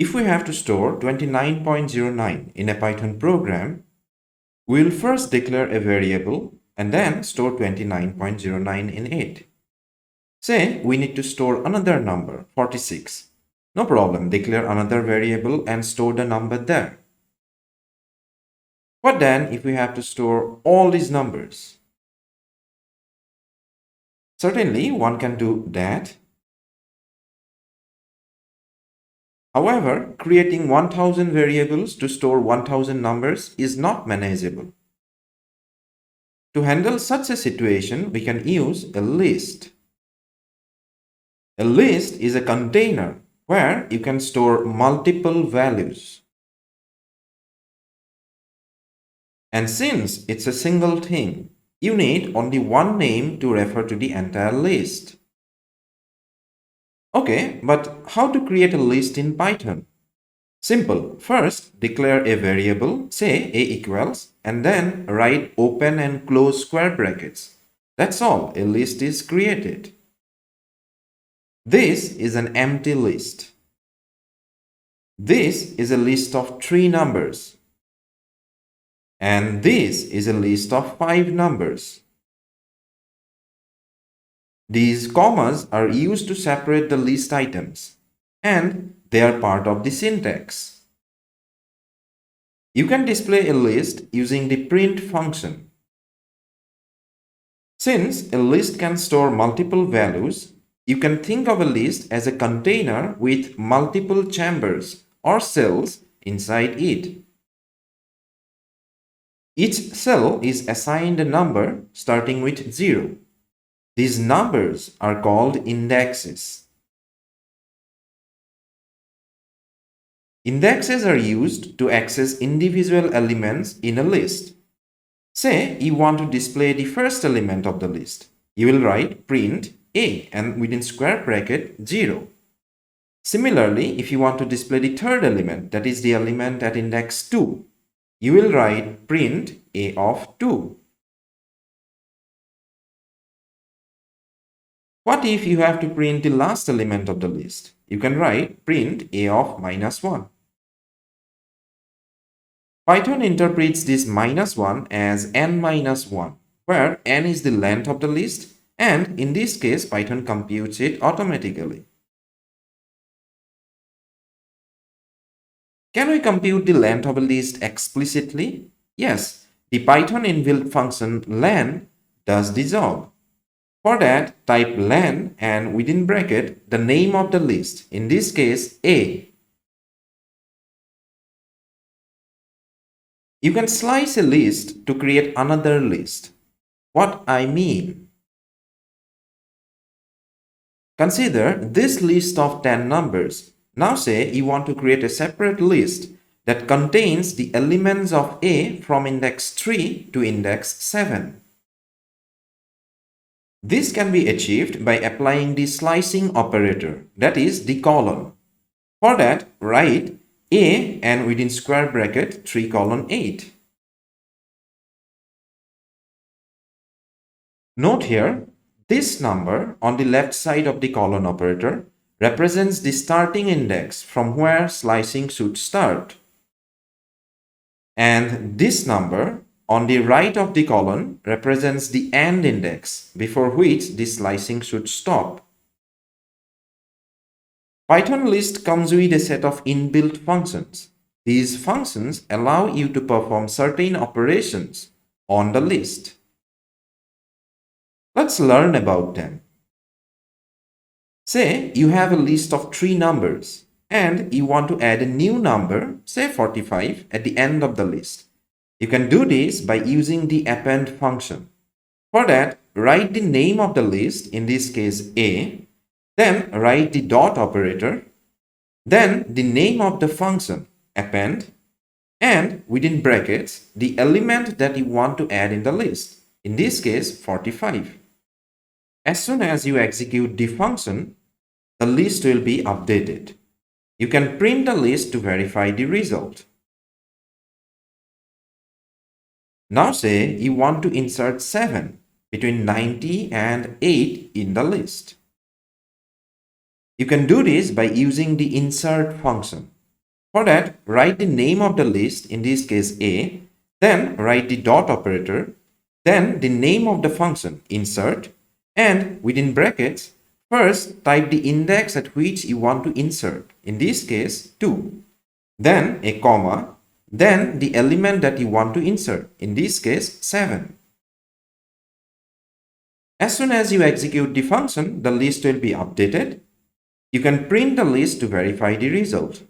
If we have to store 29.09 in a Python program, we will first declare a variable and then store 29.09 in it. Say we need to store another number, 46. No problem, declare another variable and store the number there. But then if we have to store all these numbers, certainly one can do that. However, creating 1000 variables to store 1000 numbers is not manageable. To handle such a situation, we can use a list. A list is a container where you can store multiple values. And since it's a single thing, you need only one name to refer to the entire list. Okay, but how to create a list in Python? Simple. First, declare a variable, say a equals, and then write open and close square brackets. That's all. A list is created. This is an empty list. This is a list of 3 numbers. And this is a list of 5 numbers. These commas are used to separate the list items, and they are part of the syntax. You can display a list using the print function. Since a list can store multiple values, you can think of a list as a container with multiple chambers or cells inside it. Each cell is assigned a number starting with 0. These numbers are called indexes. Indexes are used to access individual elements in a list. Say you want to display the first element of the list. You will write print a and within square bracket 0. Similarly, if you want to display the third element, that is the element at index 2, you will write print a of 2. What if you have to print the last element of the list? You can write print a of -1. Python interprets this -1 as n-1, where n is the length of the list, and in this case, Python computes it automatically. Can we compute the length of a list explicitly? Yes, the Python inbuilt function len does the job. For that, type len and within bracket the name of the list, in this case A. You can slice a list to create another list. What I mean? Consider this list of 10 numbers. Now say you want to create a separate list that contains the elements of A from index 3 to index 7. This can be achieved by applying the slicing operator, that is the colon. For that, write A and within square bracket 3:8. Note here, this number on the left side of the colon operator represents the starting index from where slicing should start. And this number on the right of the column represents the end index before which the slicing should stop. Python list comes with a set of inbuilt functions. These functions allow you to perform certain operations on the list. Let's learn about them. Say you have a list of 3 numbers and you want to add a new number, say 45, at the end of the list. You can do this by using the append function. For that, write the name of the list, in this case A, then write the dot operator, then the name of the function, append, and within brackets, the element that you want to add in the list, in this case 45. As soon as you execute the function, the list will be updated. You can print the list to verify the result. Now say you want to insert 7 between 90 and 8 in the list. You can do this by using the insert function. For that, write the name of the list, in this case A, then write the dot operator, then the name of the function insert, and within brackets, first type the index at which you want to insert, in this case 2, then a comma, then the element that you want to insert, in this case 7. As soon as you execute the function, the list will be updated. You can print the list to verify the result.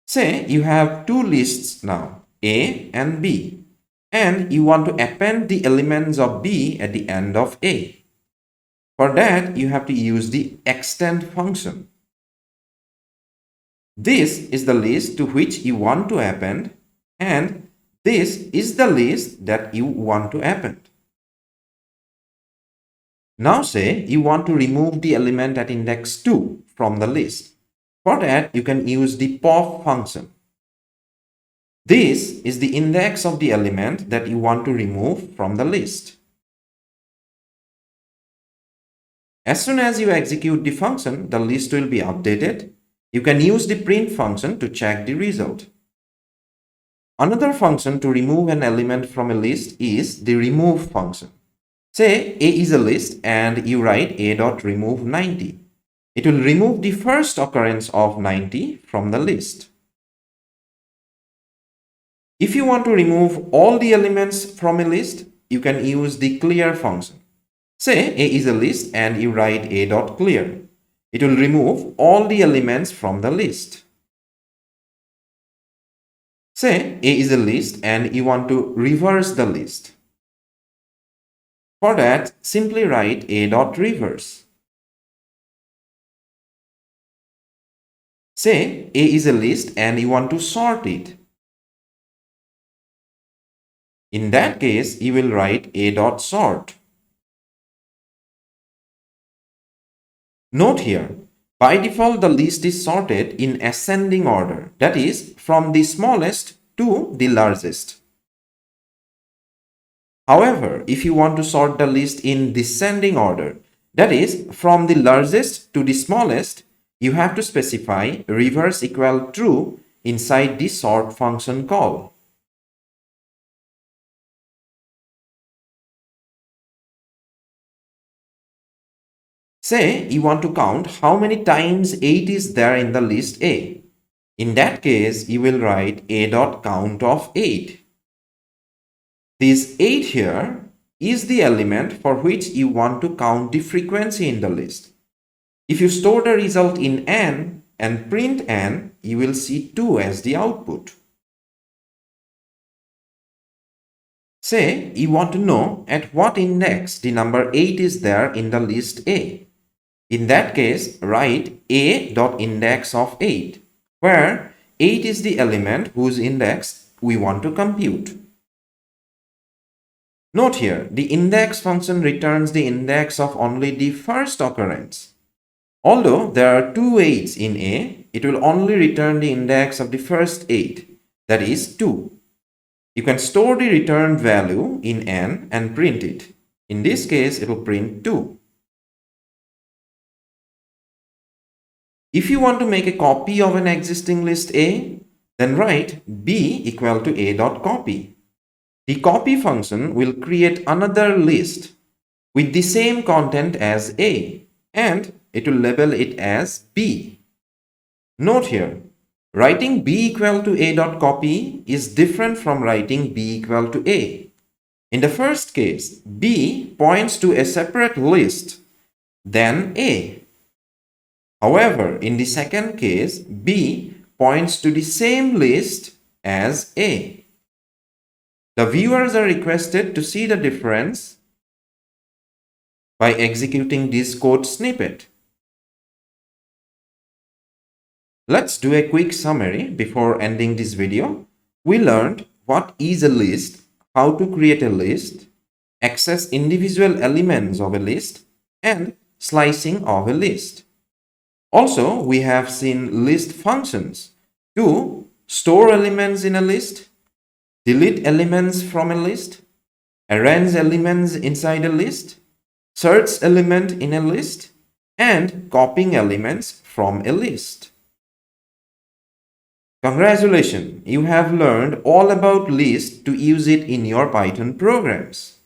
Say you have two lists now, A and B, and you want to append the elements of B at the end of A. For that, you have to use the extend function. This is the list to which you want to append, and this is the list that you want to append. Now say you want to remove the element at index 2 from the list. For that, you can use the pop function. This is the index of the element that you want to remove from the list. As soon as you execute the function, the list will be updated. You can use the print function to check the result. Another function to remove an element from a list is the remove function. Say A is a list and you write a.remove 90. It will remove the first occurrence of 90 from the list. If you want to remove all the elements from a list, you can use the clear function. Say A is a list and you write a.clear. It will remove all the elements from the list. Say A is a list and you want to reverse the list. For that, simply write a.reverse. Say A is a list and you want to sort it. In that case, you will write a.sort. Note here, by default the list is sorted in ascending order, that is, from the smallest to the largest. However, if you want to sort the list in descending order, that is, from the largest to the smallest, you have to specify reverse equal true inside the sort function call. Say you want to count how many times 8 is there in the list A. In that case, you will write a.count of 8. This 8 here is the element for which you want to count the frequency in the list. If you store the result in n and print n, you will see 2 as the output. Say you want to know at what index the number 8 is there in the list A. In that case, write a.index of 8, where 8 is the element whose index we want to compute. Note here, the index function returns the index of only the first occurrence. Although there are two 8s in A, it will only return the index of the first 8, that is 2. You can store the returned value in n and print it. In this case, it will print 2. If you want to make a copy of an existing list A, then write b equal to a.copy. The copy function will create another list with the same content as A, and it will label it as B. Note here, writing b equal to a.copy is different from writing b equal to A. In the first case, B points to a separate list than A. However, in the second case, B points to the same list as A. The viewers are requested to see the difference by executing this code snippet. Let's do a quick summary before ending this video. We learned what is a list, how to create a list, access individual elements of a list, and slicing of a list. Also, we have seen list functions to store elements in a list, delete elements from a list, arrange elements inside a list, search element in a list, and copying elements from a list. Congratulations, you have learned all about list to use it in your Python programs.